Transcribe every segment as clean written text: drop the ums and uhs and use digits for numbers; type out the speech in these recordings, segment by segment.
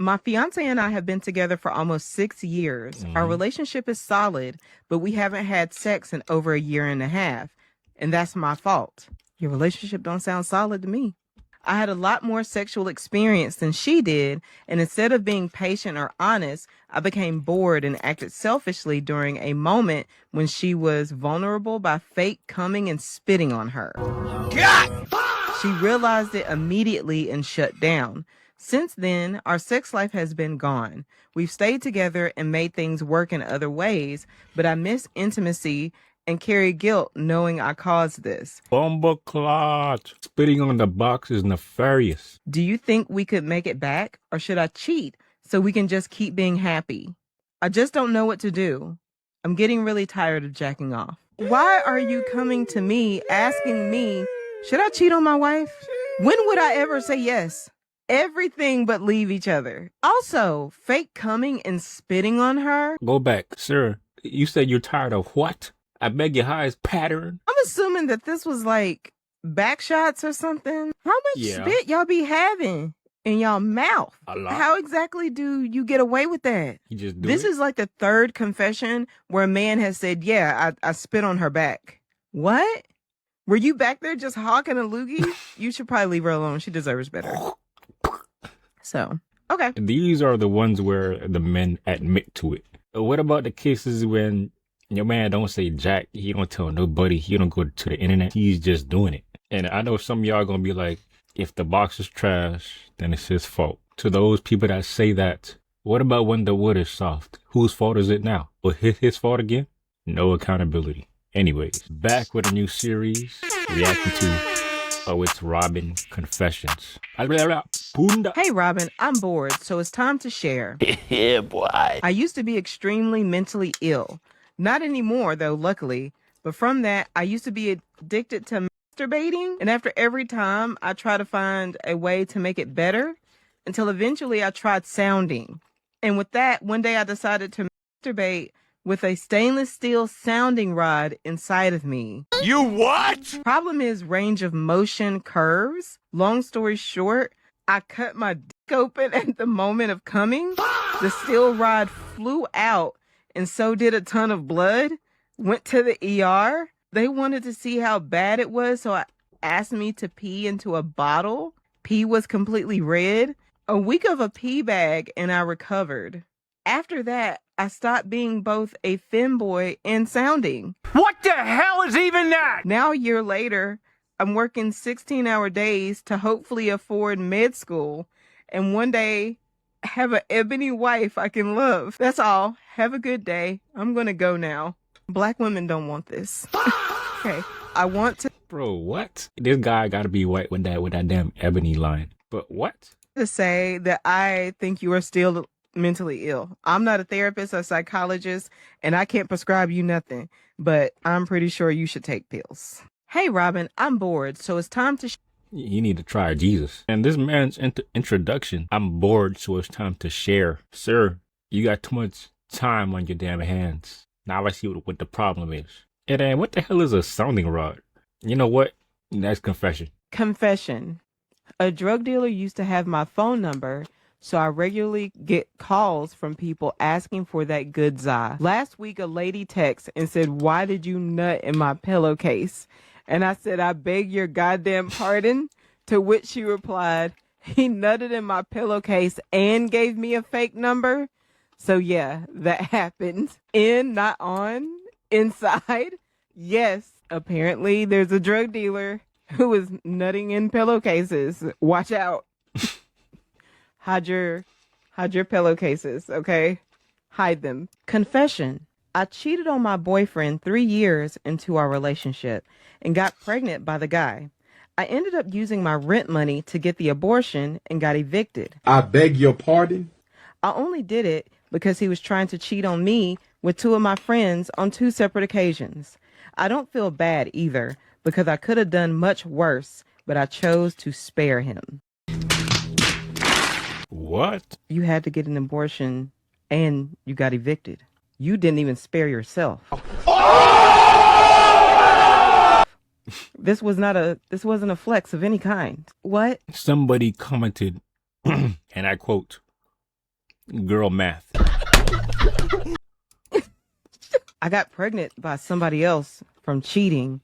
My fiance and I have been together for almost 6 years. Our relationship is solid, but we haven't had sex in over a year and a half. And that's my fault. Your relationship don't sound solid to me. I had a lot more sexual experience than she did, and instead of being patient or honest, I became bored and acted selfishly during a moment when she was vulnerable by fake coming and spitting on her. God! She realized it immediately and shut down. Since then, our sex life has been gone. We've stayed together and made things work in other ways, but I miss intimacy and carry guilt knowing I caused this. Bumbleclot. Spitting on the box is nefarious. Do you think we could make it back, or should I cheat so we can just keep being happy? I just don't know what to do. I'm getting really tired of jacking off. Why are you coming to me asking me, should I cheat on my wife? When would I ever say yes? Everything but leave each other. Also, fake coming and spitting on her? Go back. Sir, you said you're tired of what? I beg your highest pattern. I'm assuming that this was like back shots or something. How much spit y'all be having in y'all mouth? A lot. How exactly do you get away with that? You just do This it. is like the third confession where a man has said, yeah, I spit on her back. What? Were you back there just hawking a loogie? You should probably leave her alone. She deserves better. So, okay. These are the ones where the men admit to it. What about the cases when your man don't say jack, he don't tell nobody, he don't go to the internet, he's just doing it? And I know some of y'all gonna be like, if the box is trash, then it's his fault. To those people that say that, what about when the wood is soft? Whose fault is it now? Or his fault again? No accountability. Anyways, back with a new series, reacting to Oh It's Robin Confessions. Hey Robin, I'm bored, so it's time to share. Yeah, boy. I used to be extremely mentally ill. Not anymore, though, luckily. But from that, I used to be addicted to masturbating. And after every time, I try to find a way to make it better until eventually I tried sounding. And with that, one day I decided to masturbate with a stainless steel sounding rod inside of me. You what? Problem is range of motion curves. Long story short, I cut my dick open at the moment of coming. The steel rod flew out and so did a ton of blood. Went to the ER. They wanted to see how bad it was, so I asked me to pee into a bottle. Pee was completely red. A week of a pee bag and I recovered. After that, I stopped being both a femboy and sounding. What the hell is even that? Now, a year later, I'm working 16-hour days to hopefully afford med school and one day have an ebony wife I can love. That's all. Have a good day. I'm going to go now. Black women don't want this. Okay. I want Bro, what? This guy gotta be white with that damn ebony line. But what? to say that I think you are still mentally ill. I'm not a therapist or psychologist, and I can't prescribe you nothing, but I'm pretty sure you should take pills. Hey, Robin, I'm bored, so it's time to... You need to try Jesus. And this man's introduction, I'm bored, so it's time to share. Sir, you got too much time on your damn hands. Now I see what the problem is. And then what the hell is a sounding rod? You know what? Next confession. Confession. A drug dealer used to have my phone number, so I regularly get calls from people asking for that good za. Last week, a lady texted and said, "Why did you nut in my pillowcase?" And I said, "I beg your goddamn pardon," to which she replied, "He nutted in my pillowcase and gave me a fake number." So yeah, that happened. In, not on, inside. Yes, apparently there's a drug dealer who is nutting in pillowcases. Watch out. Hide your pillowcases, okay? Hide them. Confession. I cheated on my boyfriend 3 years into our relationship and got pregnant by the guy. I ended up using my rent money to get the abortion and got evicted. I beg your pardon? I only did it because he was trying to cheat on me with 2 of my friends on 2 separate occasions. I don't feel bad either because I could have done much worse, but I chose to spare him. What? You had to get an abortion and you got evicted. You didn't even spare yourself. This wasn't a flex of any kind. What? Somebody commented, and I quote, Girl math. I got pregnant by somebody else from cheating,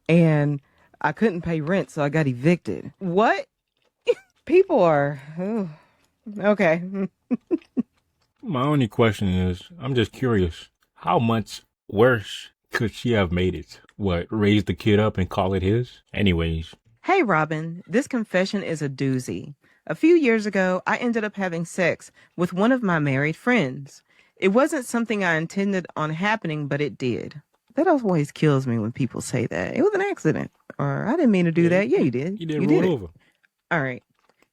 and I couldn't pay rent, so I got evicted. What? People are... oh, okay. My only question is, I'm just curious, how much worse could she have made it? What, raise the kid up and call it his? Anyways. Hey, Robin, this confession is a doozy. A few years ago, I ended up having sex with one of my married friends. It wasn't something I intended on happening, but it did. That always kills me when people say that. It was an accident. Or I didn't mean to do that. Yeah, you did. You did roll over. All right.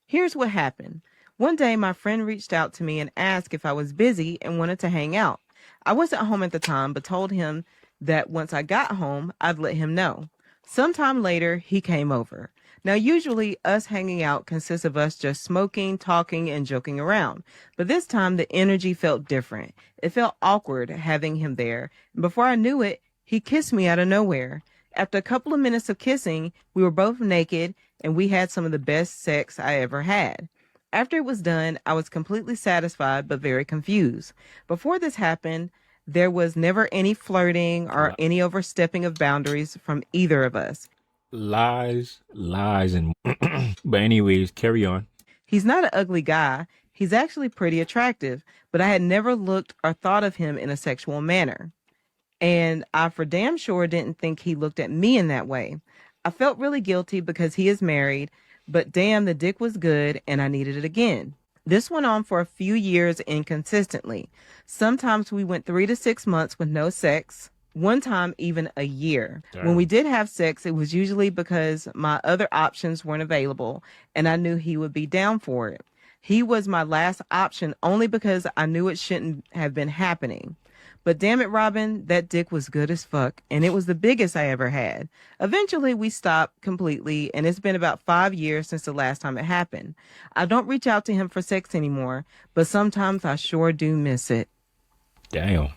Here's what happened. One day, my friend reached out to me and asked if I was busy and wanted to hang out. I wasn't home at the time, but told him that once I got home, I'd let him know. Sometime later, he came over. Now, usually us hanging out consists of us just smoking, talking, and joking around. But this time, the energy felt different. It felt awkward having him there. And before I knew it, he kissed me out of nowhere. After a couple of minutes of kissing, we were both naked, and we had some of the best sex I ever had. After it was done, I was completely satisfied but very confused. Before this happened, there was never any flirting or any overstepping of boundaries from either of us. Lies, and... But anyways, carry on. He's not an ugly guy. He's actually pretty attractive, but I had never looked or thought of him in a sexual manner. And I for damn sure didn't think he looked at me in that way. I felt really guilty because he is married, but damn, the dick was good and I needed it again. This went on for a few years inconsistently. Sometimes we went 3 to 6 months with no sex. One time, even a year. Damn. When we did have sex, it was usually because my other options weren't available and I knew he would be down for it. He was my last option only because I knew it shouldn't have been happening. But damn it, Robin, that dick was good as fuck, and it was the biggest I ever had. Eventually, we stopped completely, and it's been about 5 years since the last time it happened. I don't reach out to him for sex anymore, but sometimes I sure do miss it. Damn.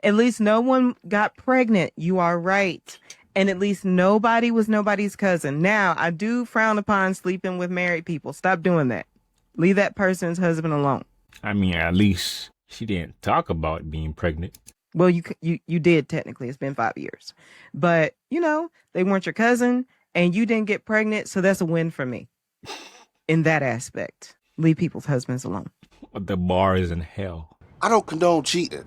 At least no one got pregnant. You are right. And at least nobody was nobody's cousin. Now, I do frown upon sleeping with married people. Stop doing that. Leave that person's husband alone. I mean, at least she didn't talk about being pregnant. Well, you did technically. It's been 5 years. But, you know, they weren't your cousin and you didn't get pregnant. So that's a win for me in that aspect. Leave people's husbands alone. The bar is in hell. I don't condone cheating.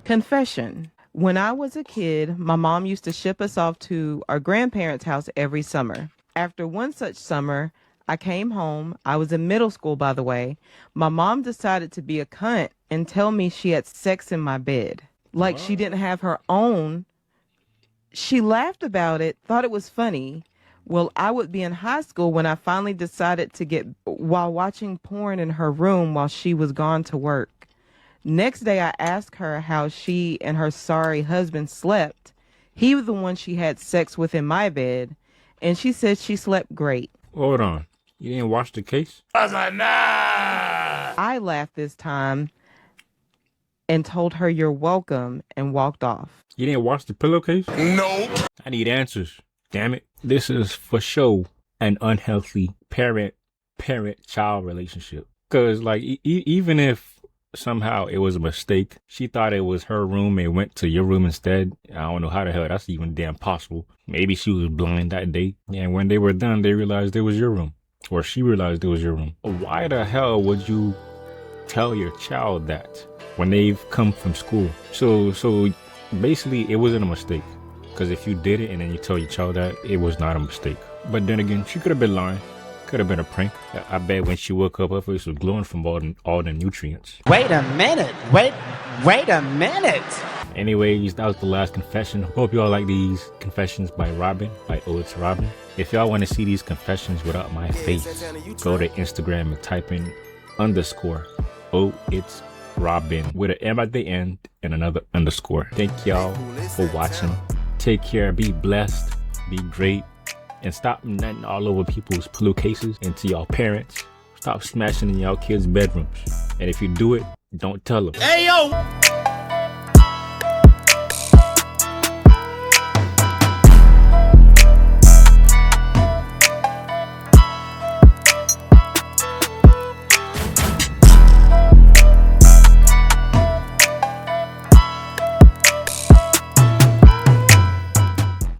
Confession. When I was a kid, my mom used to ship us off to our grandparents' house every summer. After one such summer, I came home. I was in middle school, by the way. My mom decided to be a cunt and tell me she had sex in my bed. Like she didn't have her own. She laughed about it, thought it was funny. Well, I would be in high school when I finally decided to get while watching porn in her room while she was gone to work. Next day, I asked her how she and her sorry husband slept. He was the one she had sex with in my bed, and she said she slept great. Hold on. You didn't watch the case? I laughed this time and told her you're welcome and walked off. You didn't watch the pillowcase? No. I need answers. Damn it. This is for sure an unhealthy parent-child relationship. Because, like, even if somehow it was a mistake, she thought it was her room and went to your room instead. I don't know how the hell that's even damn possible. Maybe she was blind that day. And when they were done, they realized it was your room. Or she realized it was your room. Why the hell would you tell your child that when they've come from school? So basically, it wasn't a mistake. Because if you did it and then you tell your child that, it was not a mistake. But then again, she could have been lying. Could have been a prank. I bet when she woke up, her face was glowing from all the nutrients. Wait a minute. Wait a minute. Anyways, that was the last confession. Hope y'all like these confessions by Robin, by Oh It's Robin. If y'all want to see these confessions without my face, go to Instagram and type in _ Oh It's Robin with an M at the end and another underscore. Thank y'all for watching. Take care, be blessed, be great, and stop nutting all over people's pillowcases and to y'all parents. Stop smashing in y'all kids' bedrooms. And if you do it, don't tell them. Hey, yo!